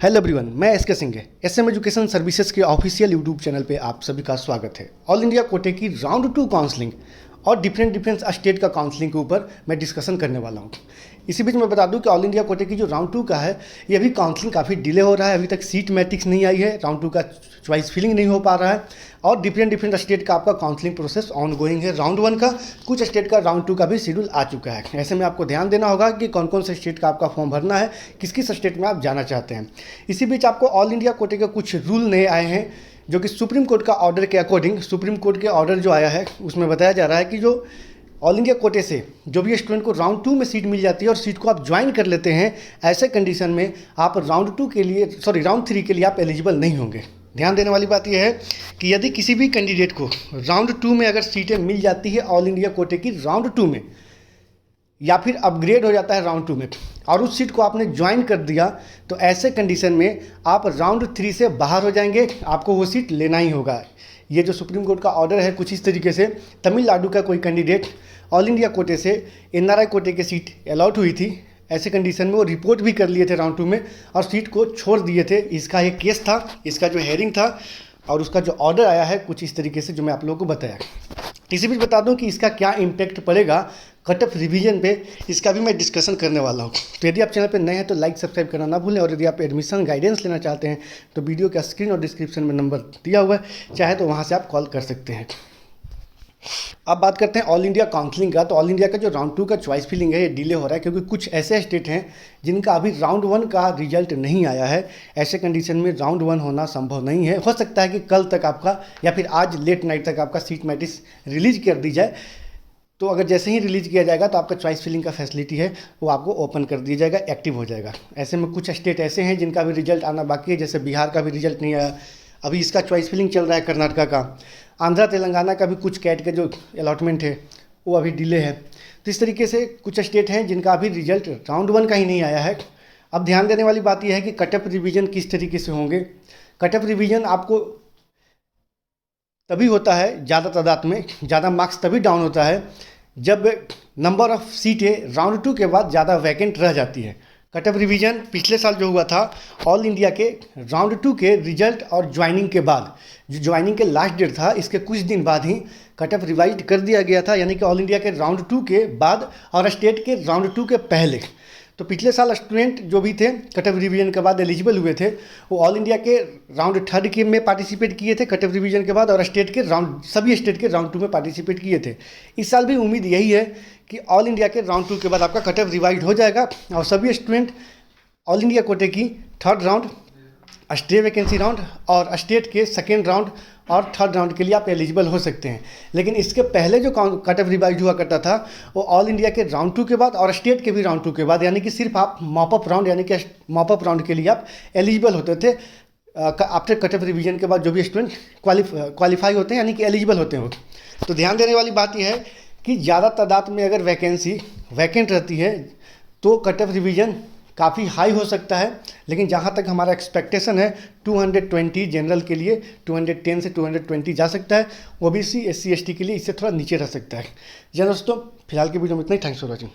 Hello everyone, मैं SK Singh है। SM education services के ऑफिशियल यूट्यूब चैनल पे आप सभी का स्वागत है। ऑल इंडिया कोटे की राउंड 2 काउंसलिंग और डिफरेंट स्टेट का काउंसलिंग के ऊपर मैं डिस्कशन करने वाला हूँ। इसी बीच मैं बता दूं कि ऑल इंडिया कोटे की जो राउंड 2 का है, ये अभी काउंसलिंग काफ़ी डिले हो रहा है। अभी तक सीट मैट्रिक्स नहीं आई है, राउंड 2 का चॉइस फिलिंग नहीं हो पा रहा है और डिफरेंट स्टेट का आपका काउंसलिंग प्रोसेस ऑन गोइंग है। राउंड 1 का, कुछ स्टेट का राउंड 2 का भी शेड्यूल आ चुका है। ऐसे में आपको ध्यान देना होगा कि कौन कौन से स्टेट का आपका फॉर्म भरना है, किस किस स्टेट में आप जाना चाहते हैं। इसी बीच आपको ऑल इंडिया कोटे के कुछ रूल नए आए हैं, जो कि सुप्रीम कोर्ट का ऑर्डर के अकॉर्डिंग, सुप्रीम कोर्ट के ऑर्डर जो आया है उसमें बताया जा रहा है कि जो ऑल इंडिया कोटे से जो भी स्टूडेंट को राउंड 2 में सीट मिल जाती है और सीट को आप ज्वाइन कर लेते हैं, ऐसे कंडीशन में आप राउंड 3 के लिए आप एलिजिबल नहीं होंगे। ध्यान देने वाली बात यह है कि यदि किसी भी कैंडिडेट को राउंड 2 में अगर सीटें मिल जाती है ऑल इंडिया कोटे की राउंड 2 में, या फिर अपग्रेड हो जाता है राउंड 2 में और उस सीट को आपने ज्वाइन कर दिया, तो ऐसे कंडीशन में आप राउंड 3 से बाहर हो जाएंगे, आपको वो सीट लेना ही होगा। ये जो सुप्रीम कोर्ट का ऑर्डर है कुछ इस तरीके से, तमिलनाडु का कोई कैंडिडेट ऑल इंडिया कोटे से एनआरआई कोटे की सीट अलॉट हुई थी, ऐसे कंडीशन में वो रिपोर्ट भी कर लिए थे राउंड 2 में और सीट को छोड़ दिए थे। इसका एक केस था, इसका जो हेयरिंग था और उसका जो ऑर्डर आया है कुछ इस तरीके से, जो मैं आप लोगों को बताया। इसी बीच बता दूं कि इसका क्या इम्पैक्ट पड़ेगा कट ऑफ रिवीजन पे, इसका भी मैं डिस्कशन करने वाला हूँ। तो यदि आप चैनल पे नए हैं तो लाइक सब्सक्राइब करना ना भूलें और यदि आप एडमिशन गाइडेंस लेना चाहते हैं तो वीडियो का स्क्रीन और डिस्क्रिप्शन में नंबर दिया हुआ है, चाहे तो वहाँ से आप कॉल कर सकते हैं। अब बात करते हैं ऑल इंडिया काउंसलिंग का। तो ऑल इंडिया का जो राउंड 2 का चॉइस फिलिंग है ये डिले हो रहा है क्योंकि कुछ ऐसे स्टेट हैं जिनका अभी राउंड 1 का रिजल्ट नहीं आया है। ऐसे कंडीशन में राउंड 1 होना संभव नहीं है। हो सकता है कि कल तक आपका या फिर आज लेट नाइट तक आपका सीट मैट्रिक्स रिलीज कर दी जाए। तो अगर जैसे ही रिलीज किया जाएगा तो आपका चॉइस फिलिंग का फैसिलिटी है वो आपको ओपन कर दिया जाएगा, एक्टिव हो जाएगा। ऐसे में कुछ स्टेट ऐसे हैं जिनका भी रिजल्ट आना बाकी है, जैसे बिहार का भी रिजल्ट नहीं आया, अभी इसका चॉइस फिलिंग चल रहा है। कर्नाटका का, आंध्रा तेलंगाना का भी कुछ कैट के जो अलॉटमेंट है वो अभी डिले है। तो इस तरीके से कुछ स्टेट हैं जिनका अभी रिजल्ट राउंड 1 का ही नहीं आया है। अब ध्यान देने वाली बात यह है कि कट ऑफ रिवीजन किस तरीके से होंगे। कट ऑफ रिवीजन आपको तभी होता है, ज़्यादा तादाद में ज़्यादा मार्क्स तभी डाउन होता है जब नंबर ऑफ़ सीटें राउंड 2 के बाद ज़्यादा वैकेंट रह जाती है। कट ऑफ रिवीजन पिछले साल जो हुआ था ऑल इंडिया के राउंड 2 के रिजल्ट और ज्वाइनिंग के बाद, जो ज्वाइनिंग के लास्ट डेट था इसके कुछ दिन बाद ही कट ऑफ रिवाइज कर दिया गया था, यानी कि ऑल इंडिया के राउंड 2 के बाद और स्टेट के राउंड 2 के पहले। तो पिछले साल स्टूडेंट जो भी थे कट ऑफ रिवीजन के बाद एलिजिबल हुए थे, वो ऑल इंडिया के राउंड 3 के में पार्टिसिपेट किए थे कट ऑफ रिवीजन के बाद, और स्टेट के सभी स्टेट के राउंड 2 में पार्टिसिपेट किए थे। इस साल भी उम्मीद यही है कि ऑल इंडिया के राउंड 2 के बाद आपका कट ऑफ रिवाइज हो जाएगा और सभी स्टूडेंट ऑल इंडिया कोटे की 3rd round, stay vacancy round और स्टेट के 2nd राउंड और 3rd राउंड के लिए आप एलिजिबल हो सकते हैं। लेकिन इसके पहले जो कट ऑफ रिवाइज हुआ करता था वो ऑल इंडिया के राउंड 2 के बाद और स्टेट के भी राउंड 2 के बाद, यानी कि सिर्फ आप मॉपअप राउंड यानी कि मॉपअप राउंड के लिए आप एलिजिबल होते थे। आफ्टर कट ऑफ रिवीजन के बाद जो भी स्टूडेंट क्वालिफाई होते हैं यानी कि एलिजिबल होते हैं। तो ध्यान देने वाली बात यह है कि ज़्यादा तादाद में अगर वैकेंसी वैकेंट रहती है तो कट ऑफ रिवीजन काफ़ी हाई हो सकता है। लेकिन जहाँ तक हमारा एक्सपेक्टेशन है 220 जनरल के लिए 210 से 220 जा सकता है। ओबीसी SC ST के लिए इससे थोड़ा नीचे रह सकता है। जी दोस्तों, फिलहाल की वीडियो में इतना ही। Thanks for watching.